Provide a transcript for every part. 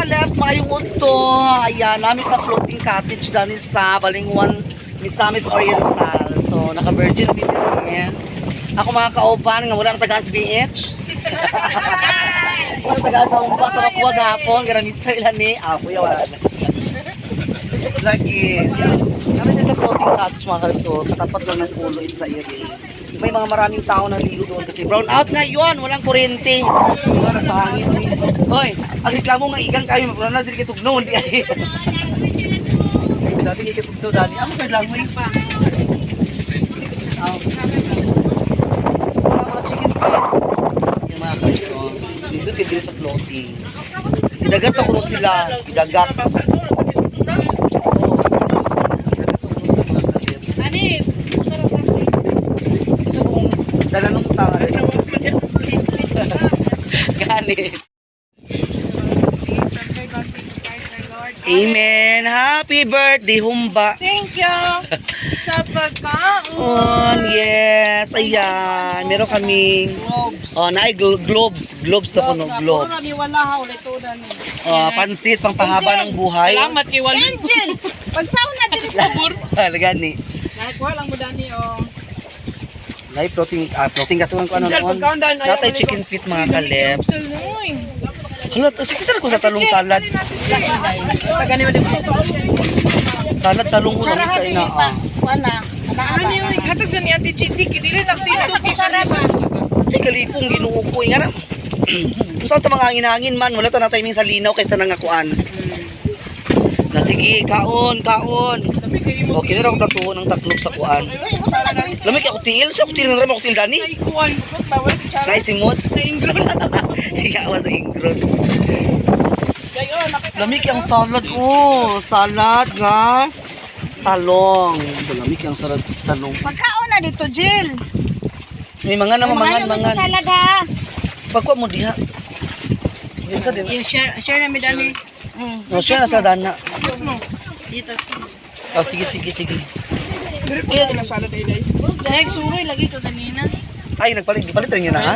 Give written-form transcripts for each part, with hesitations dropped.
ka-lefts, makayong udto. Ayan, namin sa floating cottage dami sa Balingwan, Misamis Oriental. So, naka-virgin na bitin. Ako mga kauban, nga wala na tagaan sa BH. Wala na tagaan sa humba, sa makuha gapon. Garamista ilan ni, kuya wala na. Lagi. Kami din sa floating cottage mga kalipso, katapat lang ng ulo is na iri. May mga maraming tao na ligo doon kasi brown out ngayon, walang kuryente. Wala pangin. Hoy, ang reklamo nga igang kayo, magpuna na din kitugno, hindi ay. Dati kitugno dati. Amo sa lang mo pa. Mga chicken feet. Yung mga kalipso, dito din sa floating. Idagat ako sila, idagat. Dalanong tao. Ganit. Amen. Happy birthday, Humba. Thank you sa pagkaon. Yes. Ayan. Meron kaming globes. Globes na puno. Globes. Pansit, pangpahaba ng buhay. Salamat kay Wally. Angel! Pagsauna din sa bur. Gani. Nakakuha lang mo dani Live floating katuan ko ano noon. Natay chicken feet mga kaleps. Hala, sige ko sa talong salad. Salad talong ko lang kay na. Wala. Ano yun? Hatag sa ni Ate Chiti, dili nagtina sa kutsara ba? Di kalipong ginuo ko nga na. Saan ta mga hangin-hangin man, wala ta na timing sa linaw kaysa nangakuan. Na sige, kaon. Okay na ako platuho ng taklop sa kuan. Lamig ako tiil, siya ako tiil ng rama, ako tiil gani. Naisimot? Naingron. Ikaw sa ingron. Lamig ang salad salad nga talong. Lamig ang salad talong. Pagkaon na dito, Jill. May mga naman mangan. Salad ha. Pagkuha mo diha. Yun sa din. Share na mi dani. No, share na sa dana. Dito. Sige. Iya na salad ay dai. Next suroy lagi ko kanina. Ay, di palit rin yun ha?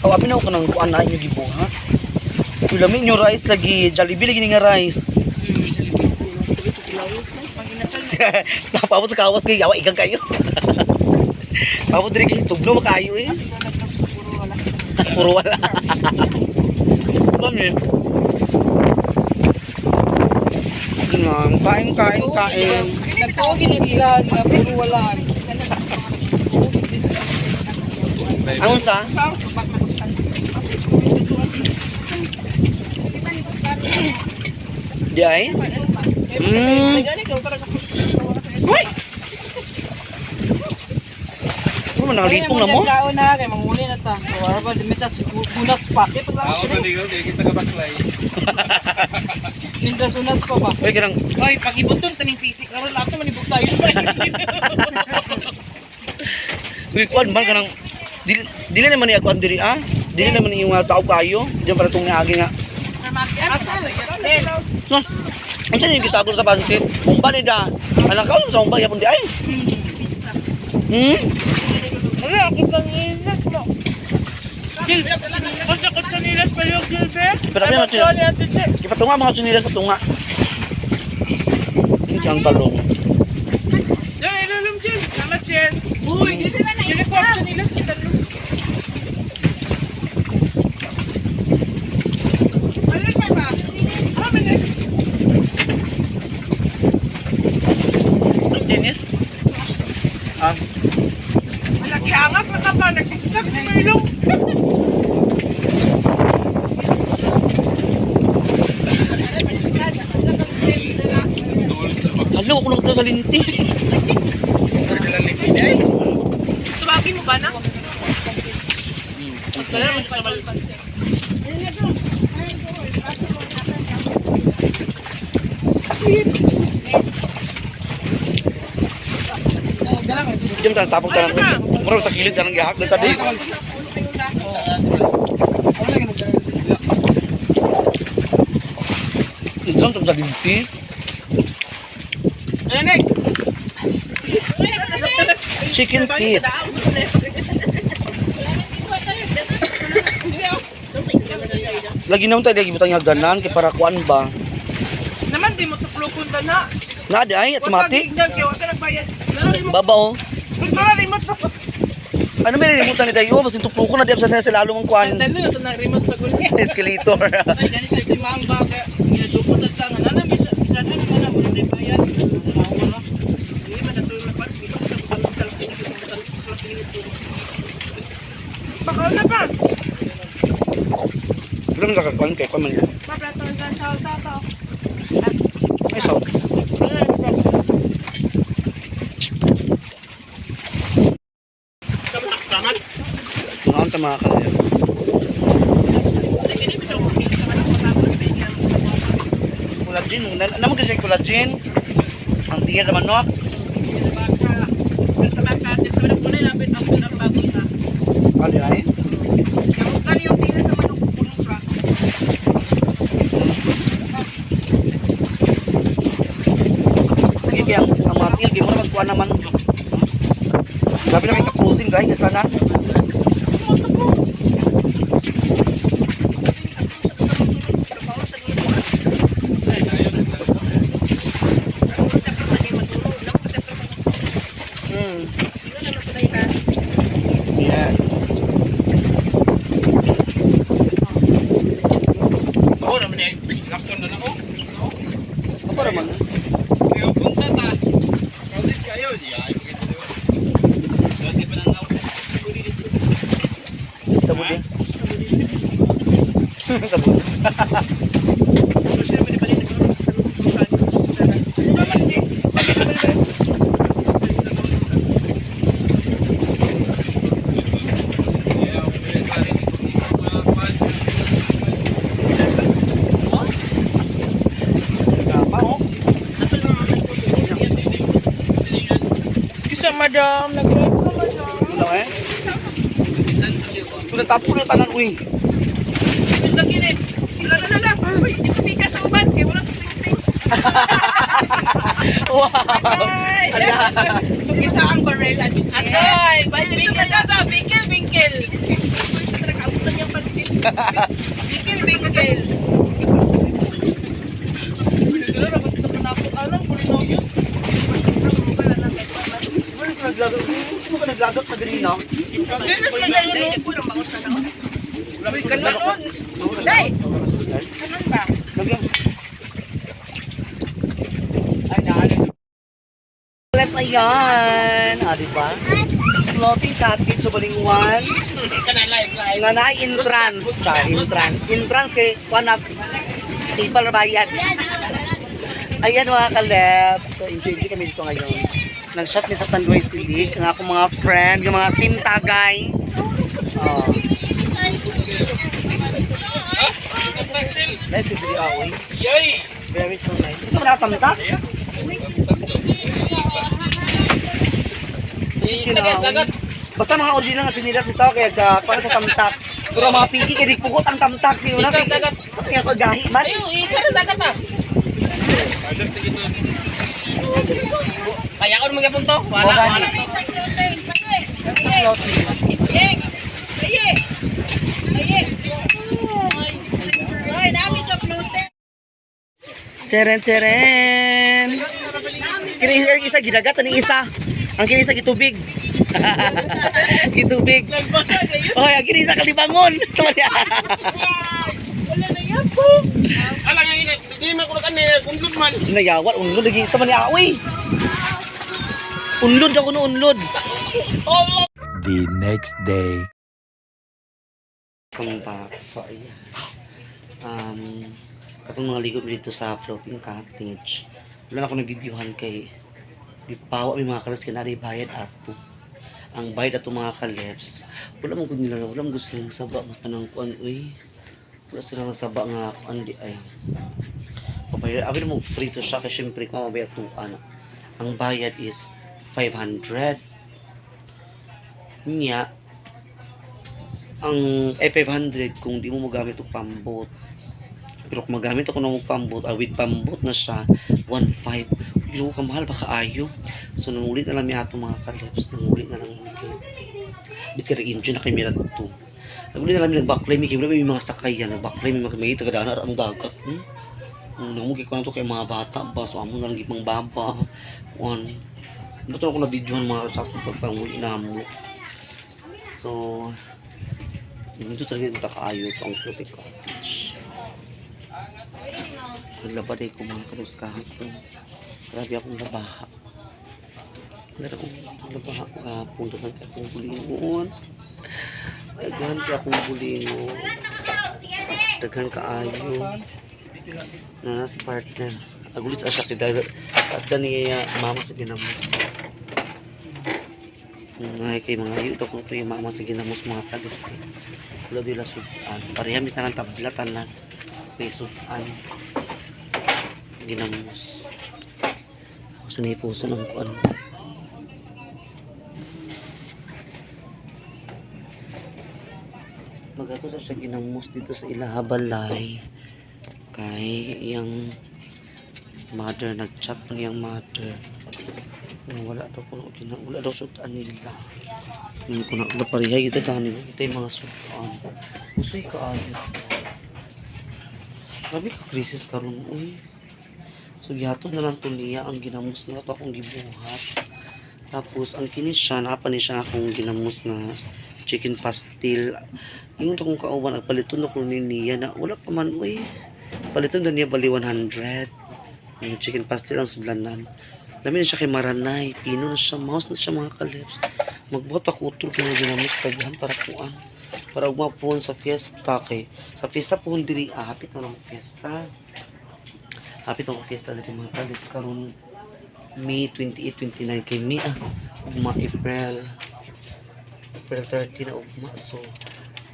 Abi na ako ng kuan na inyo gibuha. Lamig nyo rice lagi, Jollibee lagi nga rice. Napapot sa kawas kayo, yawa igang kayo. Papot rin kayo, tugno makayo eh. Puro wala. Ano kain. Nagtuogin ni sila, puro wala. Anong sa? Di ay? Uy! Ano man, nakalipong na mo? Kaya na, kaya manguli na ta. Kaya ba, dimitas, unas pa. Ako na ligaw, kaya kita kabaklay. Mintas unas pa ba? Uy, kanang... Ay, pag-ibot doon, taning fisik. Karoon lahat naman ibog sa'yo. Uy, kuan man, kanang... Dili naman niya kuan diri Dili naman yung mga tao kayo. Diyan para itong agi nga. Asal. Ang saan yung gisagol sa pansit? Humba ni da. Anak ka, sa humba, yapon di ay. Ano, ako pang ilat mo. Gil, basta ko sanilas pa yung Gilbert. Pero kami nga, ipatunga mga sunilas, patunga. Hindi ang talong. Diyan, ilulong Gil. Salamat Gil. Uy, dito na na. Gil, ako sanilas si talong. Dennis? Malaki hangat na pa, nagkisitak sa ilong. Halo, ako lang ito sa linti. Tubagin mo ba na? Diyan tayo tapos tayo. Mura takilid tayo ng gihak. Tadi. Diyan tayo sa linti. Chicken feet. Lagi naman tayo lagi butang haganan kay para kuan ba. Naman di mo tuklukon ka na. Nga di ay automatic. Wag kay wala nagbayad. Baba oh. Wala remote sa Ano may nilimutan ni tayo? Basta tupo ko na di sa lalo mong kuan. Dalo to na remote sa gulay. Escalator. Ay gani sa si Mang Baga. Ina dupot at tanga na bisa doon mo na mo di bayad. Wala. Hindi man natuloy na pa. Dito ko sa sa Bakal na pa. Pero nakakakuan kay kuan man yan. Maplato sa sa. Ay so. Ngaon ta mga kalaya. Collagen, naman kasi collagen. Ang tigas sa manok. Ano ay? Lagi kaya ang mga pilgi mo na magkuhan naman. Grabe na may kapusin guys, kasi na. Yeah. Oo naman eh. Lakton na ako. Apa naman? Kaya punta ta. Kaulis kayo. Ay, Dati pa nang ako. Tabod eh. Tabod. Tama oh. Excuse madam, nag-live ka madam. Ano eh? Sudah tapo na tanan uy. Lagi din. Ilala na lang. Uy, ito pika sa uban. Kaya wala sa ting-ting. Wow. Ay! Kita ang barela. Agay! Bingkel ka ka! Bingkel, bingkel! Sa nakautan niyang pansin. Bingkel, bingkel! Pinagkala na sa panapot. Anong pulinog yun? Ano sa naglagot? Ano ka naglagot sa ganina? Kulang bangus na naman. Kanon! Day! Kanon ba? Lagyan. Let's ayan. Ah, di ba? Floating cottage sa Balingwan. Nga na entrance. Entrance. Entrance kay Kuanap. People bayad. Ayan mga ka-leps. So, enjoy kami dito ngayon. Nag-shot mi sa Tanduay Silig. Ang akong mga friend, yung mga team Tagay. Oh. Nice kasi di away. Very so nice. Gusto mo na tamtak? Basta mga original nga sinilas ito kaya para sa tamtax. Pero mga piki kaya di pugot ang tamtax. Sino na? Sa kaya ko gahi man. Kaya ko naman punto. Wala. Teren. Kini isa gidagat ani isa. Ang kini isa gitubig. Gitubig. Oh, ang kini isa kalibangon. Sorry. Wala na yan po. Alam nga ini, hindi man ko na unlod man. Nayawat unlod lagi sa man ni aoy. Unlod ako no unlod. The next day. Come back. So ayan. Katong mga ligo dito sa floating cottage. Wala na ako nag-videohan kay Dipawa may mga kalas kaya bayad ato. Ang bayad ato mga kaleps. Wala mong nila, wala mong gusto ng saba matanang kuan uy. Wala sila ng saba nga kuan di ay. Pabayad, abi mo free to siya kasi syempre kung mabayad tuan. Ang bayad is 500. Niya ang 500 kung di mo magamit og pambot. Pero kung magamit ako ng pambot, with pambot na siya, 1.5. Pero kamahal ba kaayo? So nangulit na lang may ato mga kaleps, nangulit na lang kay. Bis ka rin na kay Mira to. Naguli na namin nag-backline, may mga sakay yan, nag-backline, may tagadaanar ang dagat. Namugay ko na to kay mga bata ba, so amo na lang ipang baba. Ba't ako na videohan mga sa akong pagpanguwi na mo. So, dito talaga yung takaayo ito ang Puti Cottage. Naglaba din ko mga kalabs kahapon. Grabe akong labaha. Grabe akong labaha kahapon. Daghan ka akong bulingon. Daghan ka akong bulingon. Daghan ka ayo. Na si partner. Agulit sa siya kada niya mama sa ginamos. Ngay kay mga ayo ito kung ito yung mama sa ginamos mga kalabs. Wala doon la sudan. Parehami ka ng tablatan na may sudan. Ginamos. Ako sa naipuso ng kuan. Magato sa siya ginamos dito sa ilahabalay. Kay yung mother nag-chat ng yung mother. Wala daw ko wala daw sudan nila. Hindi ko na parihay ito tanin. Ito yung mga sudan. Usoy ka ayo. Grabe ka krisis karon uy. So gihatod na lang to niya ang ginamos na ito akong gibuhat. Tapos ang kinis siya, napa ni siya akong ginamos na chicken pastil. Yung ito kong kauban, nagpaliton ako ni niya na wala pa man uy. Paliton na niya bali 100. Yung chicken pastil ang sublanan. Lamin na siya kay Maranay. Pino na siya, mouse na siya mga kalips. Magbuhat ako utol kay mga ginamos paghan para kuan. Para umapon sa fiesta kay. Sa fiesta po diri hapit na ng fiesta. Hapit ang fiesta dito mga kalips karon May 28, 29 kay May ugma April 30 na ugma. So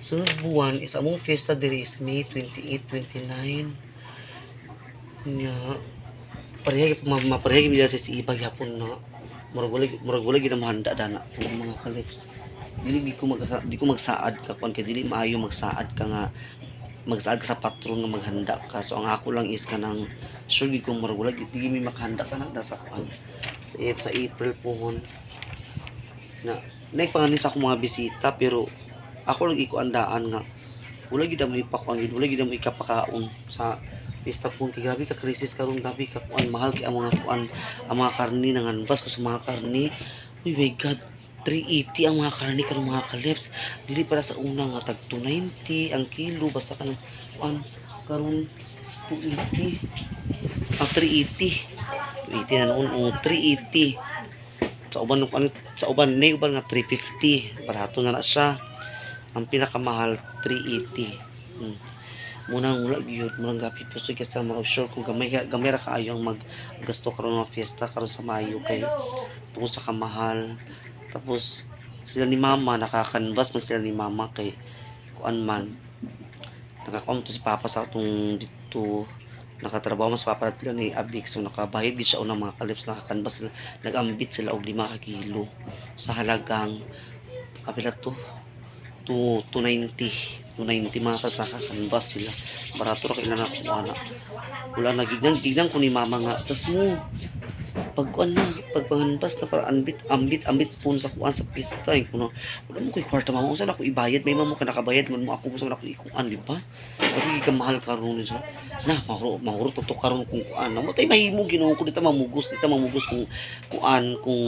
sunod buwan is among fiesta diri is May 28, 29 nya parehagi maparehagi mi si ibag yapon na murag wala gid mahanda dana mga kalips. Dili di ko magsaad ka kuan kay dili maayo magsaad ka nga magsaad ka sa patron nga maghanda ka. So ang ako lang is kanang sure gid ko murag wala gid mi maghanda ka na sa kuan sa April pohon na nagpanganin sa akong mga bisita pero ako lang ikuandaan nga wala gid mo ipakuan wala gid mo ikapakaon sa pista po kay grabe ka krisis karon grabe ka kuan mahal kay ang mga kuan ang mga karni nanganvas ko sa mga karni. Oh my god 380 ang mga karni karon mga kalips dili para sa una nga tag 290 ang kilo basta kanang kuan karon 280 380 na noon 380 sa uban nay uban nga 350 barato na siya. Ang pinakamahal 380 munang wala gyud munang gapi puso kasi mga sure kung gamay ra kaayo ang maggasto karon nga fiesta karon sa Mayo kay tungod sa kamahal. Tapos sila ni mama nakakanvas man sila ni mama kay kuan man nakakuan to si papa sa atong dito nakatrabaho mas papa nila ni Abik so nakabayad gid siya unang mga kalips nakakanvas sila nagambit sila og 5 ka kilo sa halagang apila to 290 mga katakanbas sila barato ra kay na kuana wala na gignan ko ni mama nga tas mo pagkuan na pagpanganbas na para ambit pun sa kuan sa pista kuno wala mo koy kwarta mama usa na ko ibayad may mamo ka nakabayad man mo ako usa na ko ikuan di ba abi ka mahal karon sa na mahurot to karon kung kuan na mo tay mahimo Ginoo ko dita mamugos kung kuan kung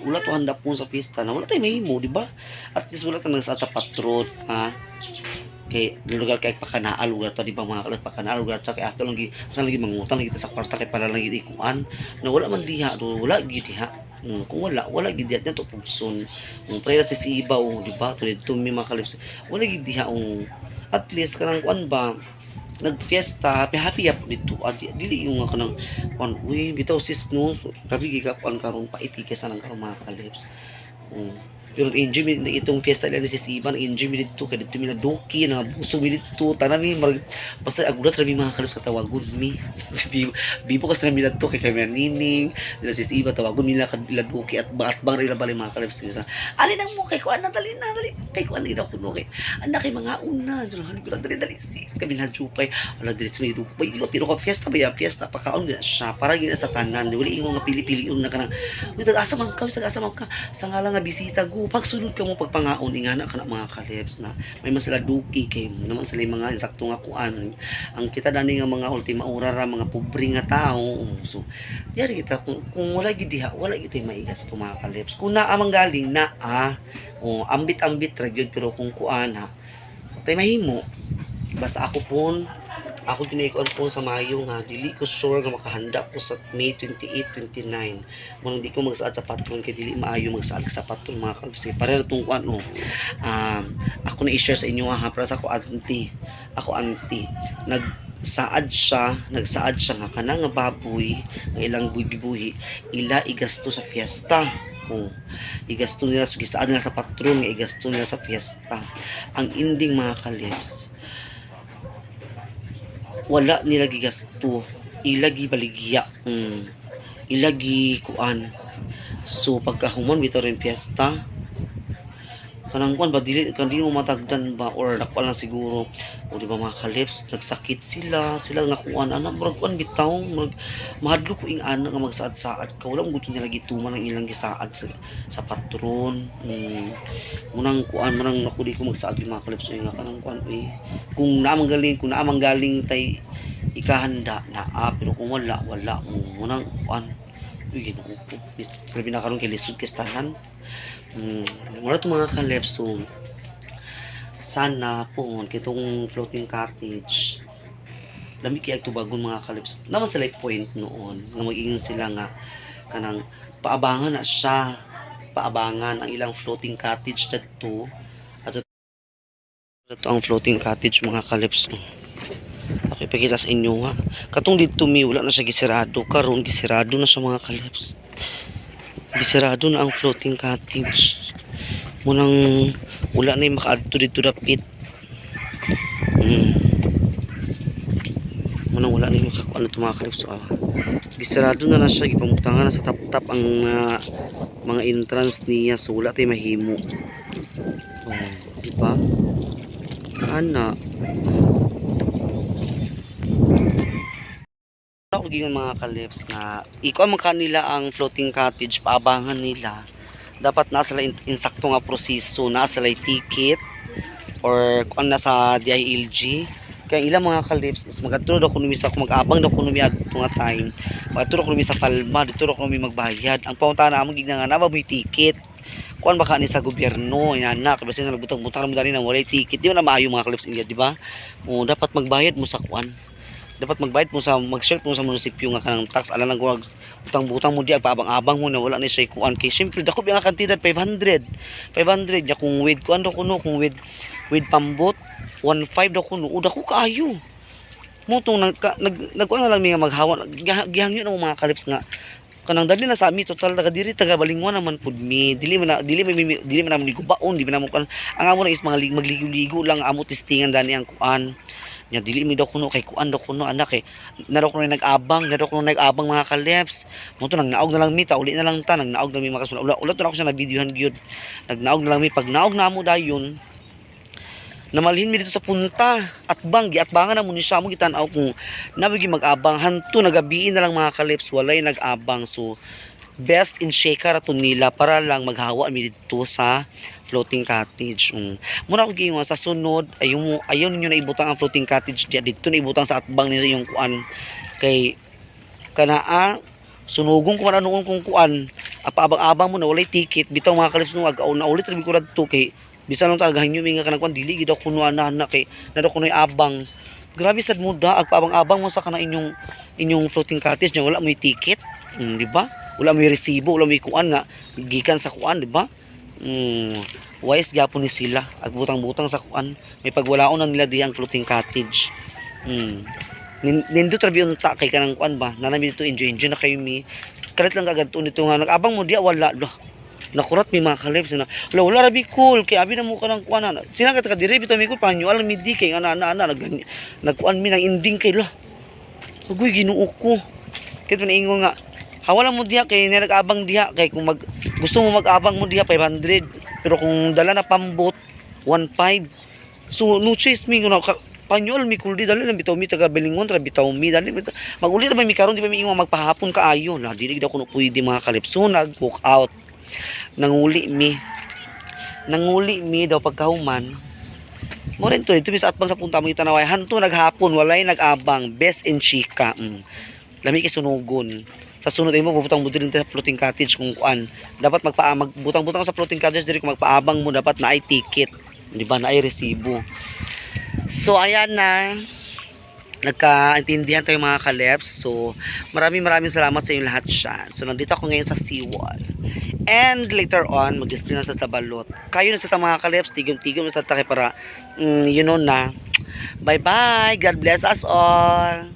wala to handa pun sa pista na wala tay mahimo di ba at least wala ta nang sa patron ha kay lugar kay pakanaal lugar ta di ba mga kalat pakanaal lugar ta kay ato lang lagi mangutang lagi ta sa kwarta kay para lang gid ikuan na wala man diha do wala gid diha kung wala gid diha to pugson pre si ibaw di ba to dito mi mga kalips wala gid diha at least kanang kuan ba nagfiesta happy dito dili yung kanang kuan uy bitaw sis no grabe gi ka kuan karon pait gi sa nang karon mga kalips. Pero enjoy mi na itong fiesta nila si Siban enjoy mi dito kay dito mi na doki na buso mi dito tanan mi basta agulat ra mi mga kalos katawagon mi bibo kasi na mi dito kay kami nining nila si Siban tawagon mi nila kadila doki at bang ra bali mga kalos sa alin ang mo kay kuan na dali kay kuan ida kuno kay anak kay mga una dali sis kami na jupay ala dili mi duko bay pero ka fiesta fiesta pakaon gina siya para gina sa tanan wala ingon nga pili-pili yung na kanang asa man ka sa ngala nga bisita go So pagsunod ka mo pagpangaon ingana ka na mga kalebs na may masala duki kay naman sila yung mga insakto nga kuan ang kita dani nga mga ultima ora ra mga pobre nga tao. So diyari kita kung wala gid diha wala gid tay maigas to mga kalebs kung naa man galing na ambit-ambit ra gyud pero kung kuan ha tay mahimo basta ako ginikuan po sa Mayo nga dili ko sure nga makahanda ko sa May 28, 29. Munang di ko magsaad sa patron kay dili maayo magsaad sa patron mga kalbs. Para tong kuan ako na i-share sa inyo ha para sa ako auntie. Nagsaad siya nga kana nga baboy nga ilang buhi ila igasto sa fiesta. Igasto nila so gisaad nga sa patron nga igasto nila sa fiesta. Ang ending mga kalbs wala nila gigasto ilagi baligya ilagi kuan so pagkahuman bitaw rin piyesta kanang kuan ba dili mo matagdan ba or nakuha lang siguro o di ba mga kalebs nagsakit sila nga kuan ana murag kuan bitaw mahadlo ko ing ana nga magsaad-saad ka wala mo gusto nila gituman ang ilang gisaad sa patron munang kuan manang ako di ko magsaad yung mga kalebs nga kanang kuan kung naamang galing tay ikahanda na pero kung wala munang kuan ginoo ko sabi na karon kay lisod kistanan mura itong mga kalebs so sana po kitong floating cottage lami kaya tubagon mga kalebs naman sila point noon na mag-ingon sila nga kanang paabangan ang ilang floating cottage dito at ito ang floating cottage mga kalebs okay pakita sa inyo nga katong dito wala na siya gisirado karon gisirado na sa mga kalebs gisirado na ang floating cottage munang wala na yung makaadto dito dapit munang wala na yung makakuan na ito mga kalebs gisirado na siya gipamutangan na sa tap ang mga entrance niya so wala tayo mahimo diba ana ako gingon mga kalebs nga ikaw man kanila ang floating cottage paabangan nila dapat nasa sila insakto nga proseso nasa sila ticket or kung nasa DILG kaya ilang mga kalebs is magaturo daw kuno misa kung mag-abang daw kuno mi adto nga time magaturo kuno mi sa Palma dito kuno mi magbayad ang paunta na among gigna nga na ba ticket kuan baka ni sa gobyerno inana kasi nga nagbutang-butang mo dali nang walay ticket di man na maayo mga kalebs india di ba dapat magbayad mo sa kuan dapat magbayad mo sa mag-share mo sa munisipyo nga kanang tax ala lang ko butang-butang mo di paabang-abang mo na wala ni siya kuan kay syempre dako nga kantidad 500 nya kung with kuan do kuno kung with pambot 1.5 do kuno dako kaayo mo tong nagkuan na lang mi nga maghawan gihangyo na mga kalebs nga kanang dali na sa ami total taga diri taga balingwan naman pud mi dili man naman gubaon di man mo kan ang amo na is mga magligo-ligo lang amo testingan dani ang kuan nya dili mi daw kuno kay kuan daw kuno anak kay naro kuno nag-abang mga kalebs mo to nagnaog na lang mi ta uli na lang ta nagnaog na mi makasul ulat na ako sa nabidyohan gyud nagnaog na lang mi pag naog na mo dayon namalhin mi dito sa punta at giatbangan na mo ni siya mo gitan-aw kung nabigi mag-abang hanto nagabiin na lang mga kalebs walay nag-abang so best in shaker ato nila para lang maghawa mi dito sa floating cottage muna ko gingon sa sunod ayaw ninyo na ibutang ang floating cottage dito na ibutang sa atbang nila yung kuan kay kanaa sunugong ko man noon kung kuan paabang-abang mo na walay ticket bitaw mga kalebs no agaw na ulit rabi ko radto kay bisan lang talaga hanyo mi nga kanang kuan dili gid ako kuno ana kay nado kuno abang grabe sad mo da agpaabang-abang mo sa kana inyong floating cottage nya wala mo ticket di ba wala mo resibo wala mo kuan nga gikan sa kuan di ba wise gyapon ni sila agbutang-butang sa kuan may pagwalaon na nila di ang floating cottage nindot rabi yung ta kay kanang kuan ba nanami dito enjoy na kayo mi kalit lang kagad nito nga nag-abang mo diya wala nakurat mi mga kalebs na wala rabi cool kay abi na mo kanang kuan na sila ka dire bitaw mi ko panyo alam mi di kay ana nagkuan mi nang ending kay agoy Ginoo ko kay to naingon nga hawala mo diha kay nag-abang diha kay kung gusto mo mag-abang mo diha 500 pero kung dala na pambot 1.5 so no choice mi kuno panyol mi kuldi dali lang bitaw mi taga Belingon ra bitaw mi dali maguli ra mi karon di ba mi ingon magpahapon kaayo na dili daw kuno pwede mga kalebs so nag-walk out nanguli mi nanguli mi daw pagkahuman. Mo rin to, dito sa atbang sa punta mo itanaway. Hanto naghapon, walay nag-abang. Best in chika. Lami kay sunugon. Sa sunod ay mo, bubutang mo din sa floating cottage kung kuan. Dapat magbutang-butang ka sa floating cottage diri kung magpaabang mo, dapat na ay ticket. Di ba? Na ay resibo. So, ayan na. Nagkaintindihan tayo mga kaleps. So, maraming salamat sa inyo lahat siya. So, nandito ako ngayon sa seawall. And later on, mag-display na sa balot. Kayo na sa mga kaleps, tigom-tigom na sa take para, you know na. Bye-bye. God bless us all.